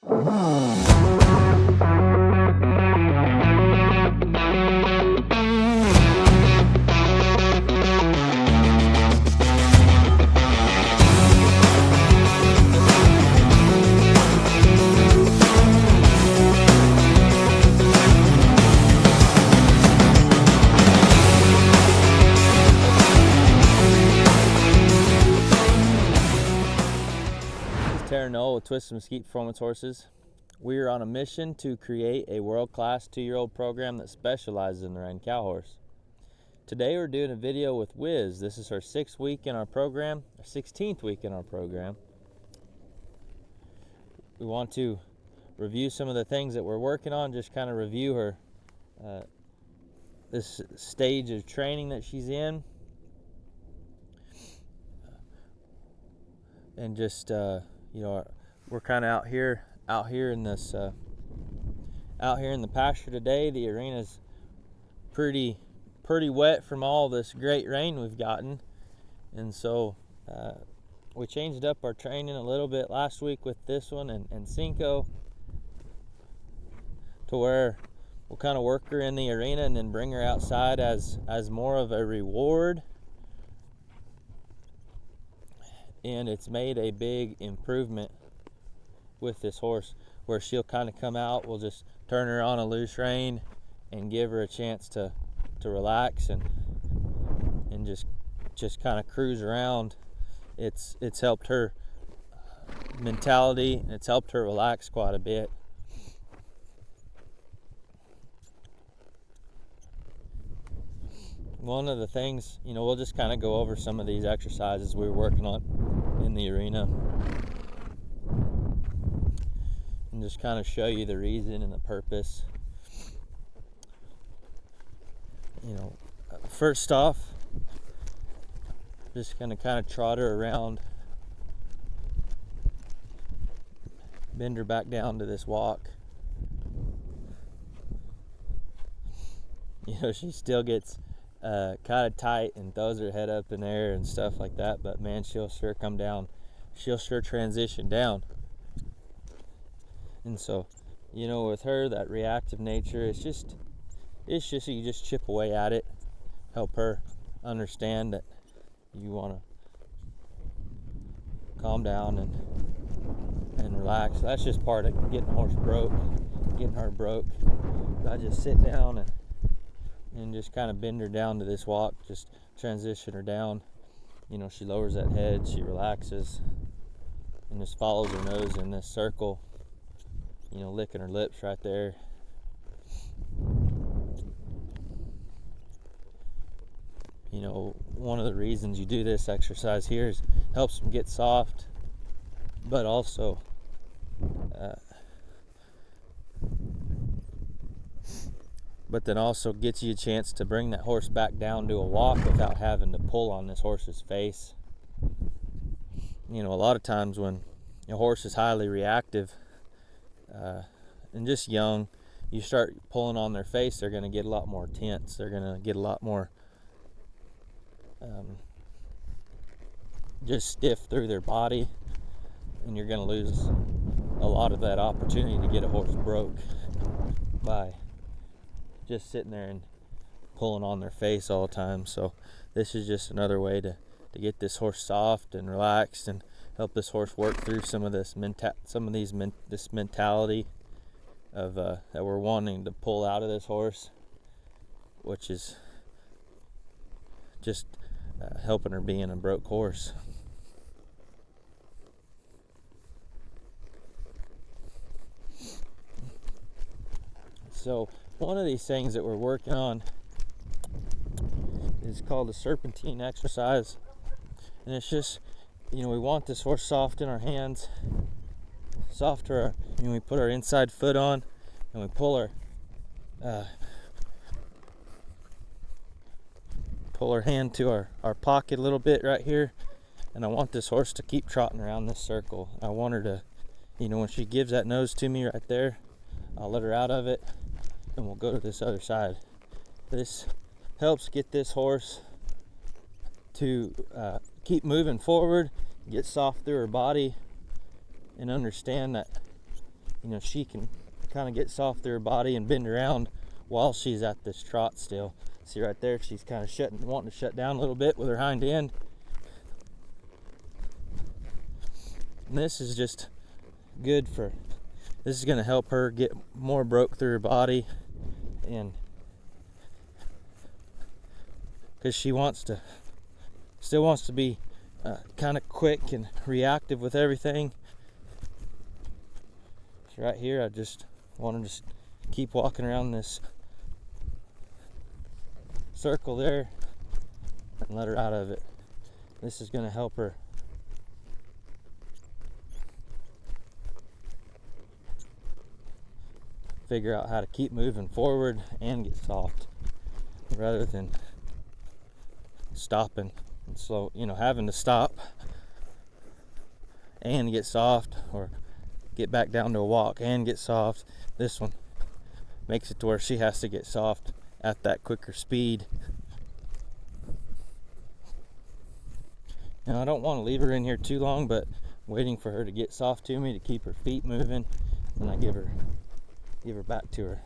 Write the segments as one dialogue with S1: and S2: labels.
S1: Tarron with Twist Mesquite Performance Horses. We are on a mission to create a world-class 2-year-old program that specializes in the riding cow horse. Today we're doing a video with Whiz. This is her 6th week in our program, or 16th week in our program. We want to review some of the things that we're working on, just kind of review her this stage of training that she's in, and just you know, we're kind of out here in this out here in the pasture today. The arena's pretty wet from all this great rain we've gotten, and so we changed up our training a little bit last week with this one and Cinco, to where we'll kind of work her in the arena and then bring her outside as more of a reward. And it's made a big improvement with this horse, where she'll kind of come out, we'll just turn her on a loose rein and give her a chance to relax and just kind of cruise around. It's helped her mentality, and it's helped her relax quite a bit. One of the things, you know, we'll just kind of go over some of these exercises we were working on in the arena and just kind of show you the reason and the purpose. You know, first off, just gonna kind of trot her around, bend her back down to this walk. You know, she still gets kind of tight and throws her head up in there and stuff like that, but man, she'll sure come down. She'll sure transition down. And so, you know, with her, that reactive nature, it's just you just chip away at it, help her understand that you want to calm down and relax. That's just part of getting her broke. I just sit down and just kind of bend her down to this walk, just transition her down. You know, she lowers that head, she relaxes, and just follows her nose in this circle, you know, licking her lips right there. You know, one of the reasons you do this exercise here is helps them get soft, but also then also gets you a chance to bring that horse back down to a walk without having to pull on this horse's face. You know, a lot of times when a horse is highly reactive and just young, you start pulling on their face, they're going to get a lot more tense. They're going to get a lot more just stiff through their body, and you're going to lose a lot of that opportunity to get a horse broke by just sitting there and pulling on their face all the time. So this is just another way to get this horse soft and relaxed and help this horse work through this mentality of that we're wanting to pull out of this horse, which is just helping her being a broke horse. So one of these things that we're working on is called a serpentine exercise, and it's just, you know, we want this horse soft in our hands, soft to our, you know, we put our inside foot on and we pull our hand to our pocket a little bit right here, and I want this horse to keep trotting around this circle. I want her to, you know, when she gives that nose to me right there, I'll let her out of it and we'll go to this other side. This helps get this horse to keep moving forward, get soft through her body, and understand that she can kind of get soft through her body and bend around while she's at this trot still. See right there, she's kind of wanting to shut down a little bit with her hind end. And this is just good this is going to help her get more broke through her body, and because she still wants to be kind of quick and reactive with everything. So right here, I just want to just keep walking around this circle there and let her out of it. This is going to help her figure out how to keep moving forward and get soft, rather than stopping and slow, having to stop and get soft, or get back down to a walk and get soft. This one makes it to where she has to get soft at that quicker speed. Now I don't want to leave her in here too long, but waiting for her to get soft to me to keep her feet moving, and I give her back to her.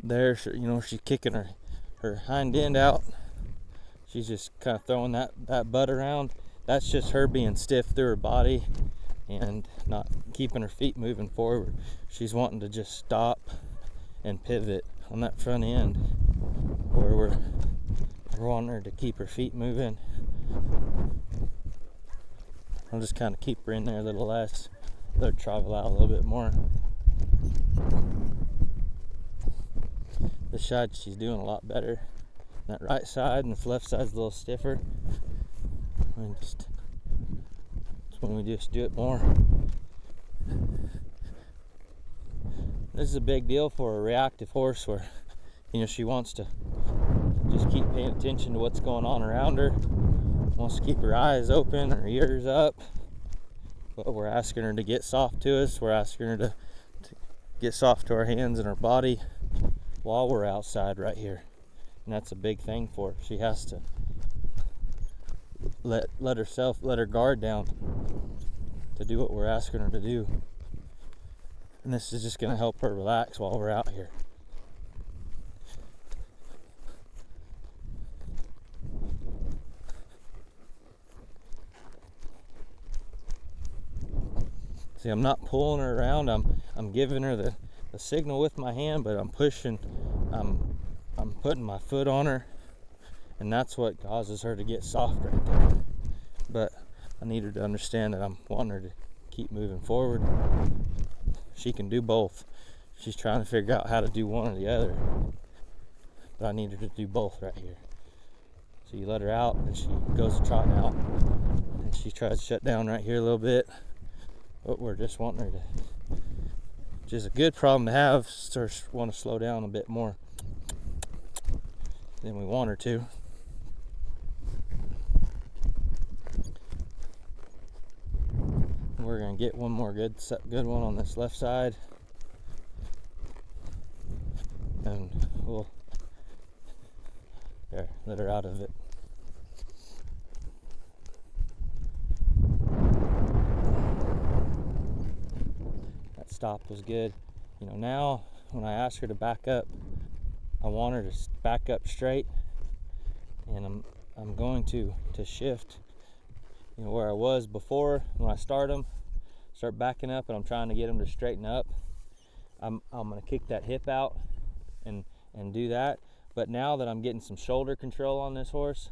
S1: There, she's kicking her hind end out. She's just kind of throwing that butt around. That's just her being stiff through her body and not keeping her feet moving forward. She's wanting to just stop and pivot on that front end, where we're wanting her to keep her feet moving. I'll just kind of keep her in there a little less, let her travel out a little bit more. This side she's doing a lot better. That right side, and this left side's a little stiffer. That's when we just do it more. This is a big deal for a reactive horse, where she wants to just keep paying attention to what's going on around her, wants to keep her eyes open, her ears up. But we're asking her to get soft to us. We're asking her to get soft to our hands and our body while we're outside right here. And that's a big thing for her. She has to let her guard down to do what we're asking her to do. And this is just going to help her relax while we're out here. See, I'm not pulling her around. I'm giving her the signal with my hand, but I'm pushing. I'm putting my foot on her, and that's what causes her to get soft right there. But I need her to understand that I'm wanting her to keep moving forward. She can do both. She's trying to figure out how to do one or the other, but I need her to do both right here. So you let her out, and she goes to trot out, and she tries to shut down right here a little bit, but we're just wanting her to, which is a good problem to have, want to slow down a bit more than we want her to. We're gonna get one more good one on this left side, and we'll let her out of it. That stop was good. Now when I ask her to back up, I want her to back up straight, and I'm going to shift, where I was before when I start backing up, and I'm trying to get them to straighten up. I'm going to kick that hip out and do that. But now that I'm getting some shoulder control on this horse,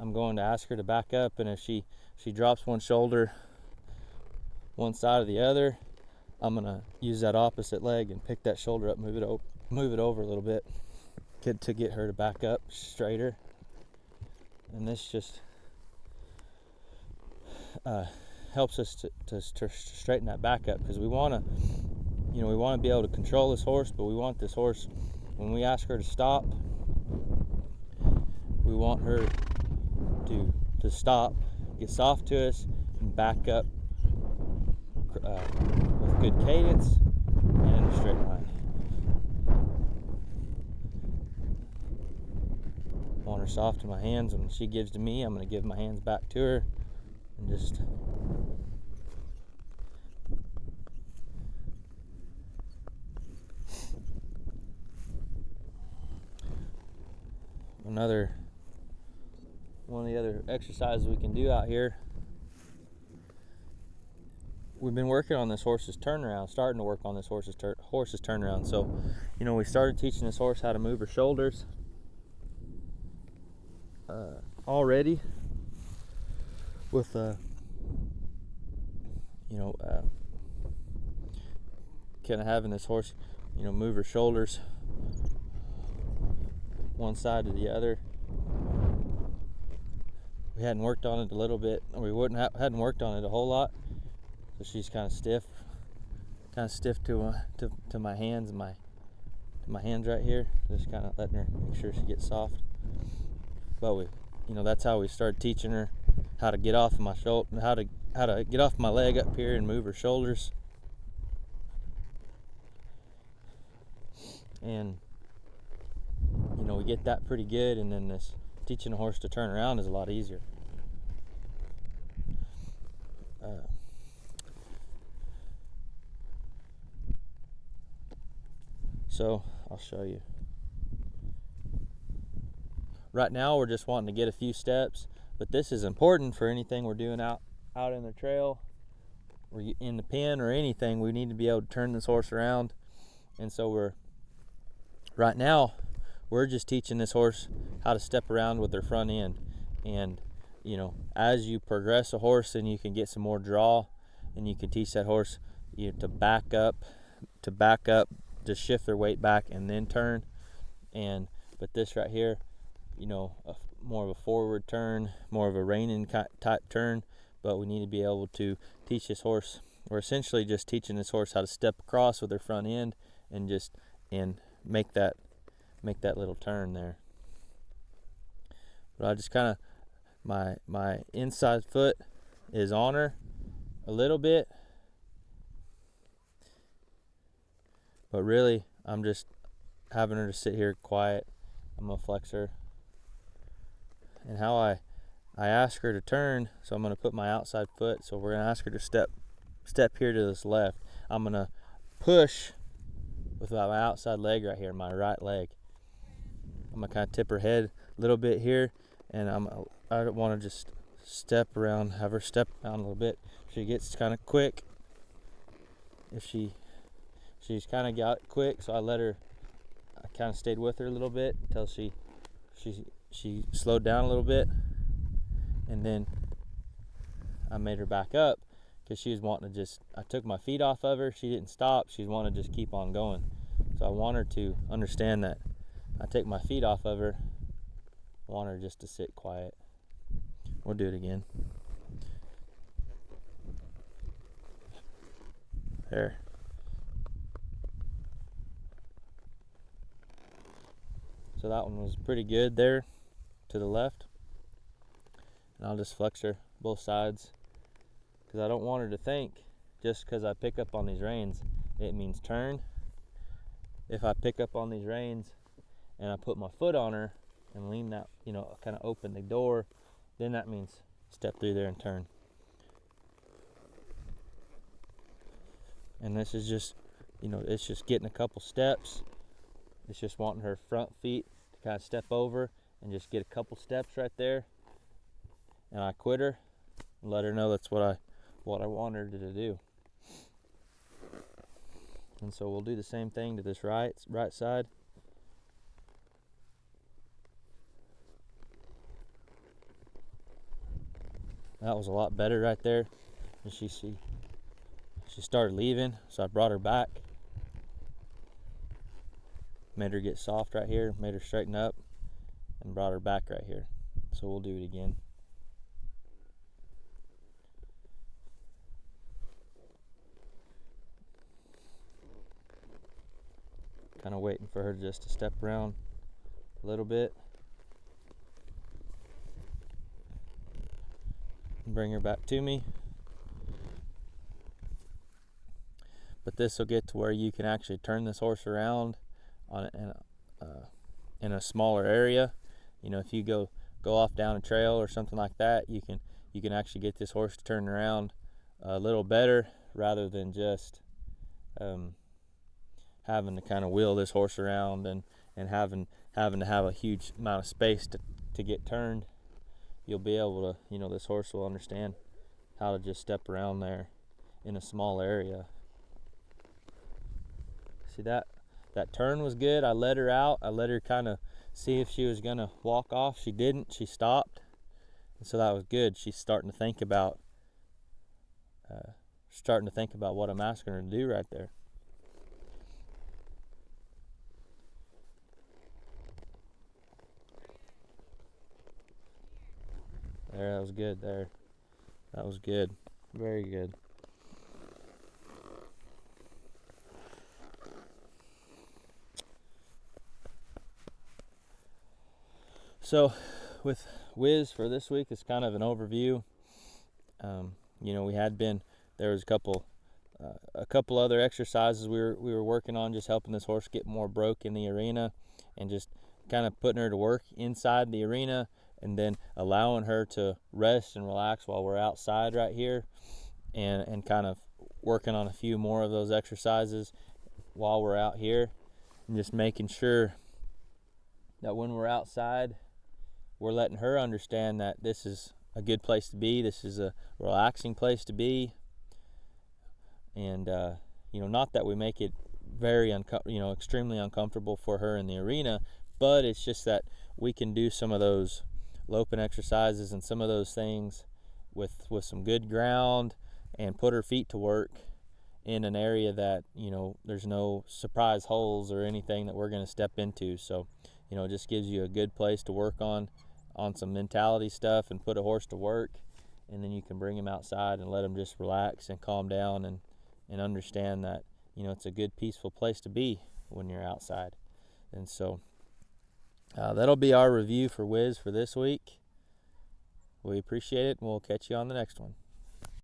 S1: I'm going to ask her to back up, and if she drops one shoulder one side or the other, I'm going to use that opposite leg and pick that shoulder up, move it over a little bit to get her to back up straighter. And this just helps us to straighten that back up, because we want to be able to control this horse, but we want this horse, when we ask her to stop, we want her to stop, get soft to us, and back up with good cadence and in a straight line. I want her soft in my hands. When she gives to me, I'm going to give my hands back to her and just one of the other exercises we can do out here. We've been working on this horse's turnaround, starting to work on this horse's turnaround. So, we started teaching this horse how to move her shoulders already with kind of having this horse, move her shoulders one side to the other. We hadn't worked on it a little bit, or hadn't worked on it a whole lot, so she's kind of stiff to my hands and my hands right here. Just kind of letting her make sure she gets soft. But that's how we started teaching her how to get off my shoulder, how to get off my leg up here and move her shoulders. And we get that pretty good, and then this teaching a horse to turn around is a lot easier. So I'll show you. Right now we're just wanting to get a few steps, but this is important for anything we're doing out in the trail or in the pen or anything. We need to be able to turn this horse around. And so right now we're just teaching this horse how to step around with their front end. And as you progress a horse, then you can get some more draw, and you can teach that horse to back up, to shift their weight back and then turn. But this right here, more of a forward turn, more of a reining type turn. But we need to be able to teach this horse. We're essentially just teaching this horse how to step across with their front end and make that little turn there. But I just kind of, my inside foot is on her a little bit, but really I'm just having her to sit here quiet. I'm gonna flex her, and how I ask her to turn, so I'm gonna put my outside foot, so we're gonna ask her to step here to this left. I'm gonna push with my outside leg right here, my right leg. I'm gonna kind of tip her head a little bit here, and I don't want to just have her step around a little bit. She gets kind of quick. If she's kind of got quick, so I kind of stayed with her a little bit until she slowed down a little bit, and then I made her back up because she was wanting to I took my feet off of her. She didn't stop. She wanted to just keep on going. So I want her to understand that I take my feet off of her. I want her just to sit quiet. We'll do it again. There. So that one was pretty good there to the left. And I'll just flex her both sides, because I don't want her to think just because I pick up on these reins it means turn. If I pick up on these reins and I put my foot on her and lean that, kind of open the door, then that means step through there and turn. And this is just, it's just getting a couple steps. It's just wanting her front feet to kind of step over and just get a couple steps right there. And I quit her and let her know that's what I want her to do. And so we'll do the same thing to this right side. That was a lot better right there. And she started leaving, so I brought her back. Made her get soft right here, made her straighten up, and brought her back right here. So we'll do it again. Kind of waiting for her just to step around a little bit. bring her back to me. But this will get to where you can actually turn this horse around in a smaller area. You know, if you go off down a trail or something like that, you can actually get this horse to turn around a little better, rather than just having to kind of wheel this horse around and having to have a huge amount of space to get turned. You'll be able to, you know, this horse will understand how to just step around there in a small area. See, that turn was good. I let her out. I let her kind of see if she was gonna walk off. She didn't. She stopped, and so that was good. She's starting to think about what I'm asking her to do right there. There, that was good. There, that was good. Very good. So with Whiz for this week, it's kind of an overview. You know, there was a couple other exercises we were working on, just helping this horse get more broke in the arena, and just kind of putting her to work inside the arena, and then allowing her to rest and relax while we're outside right here, and kind of working on a few more of those exercises while we're out here, and just making sure that when we're outside, we're letting her understand that this is a good place to be. This is a relaxing place to be. And, you know, not that we make it very, extremely uncomfortable for her in the arena, but it's just that we can do some of those loping exercises and some of those things with some good ground, and put her feet to work in an area that, you know, there's no surprise holes or anything that we're going to step into. So, you know, it just gives you a good place to work on some mentality stuff and put a horse to work, and then you can bring him outside and let him just relax and calm down, and understand that, you know, it's a good, peaceful place to be when you're outside. And so that'll be our review for Whiz for this week. We appreciate it, and we'll catch you on the next one.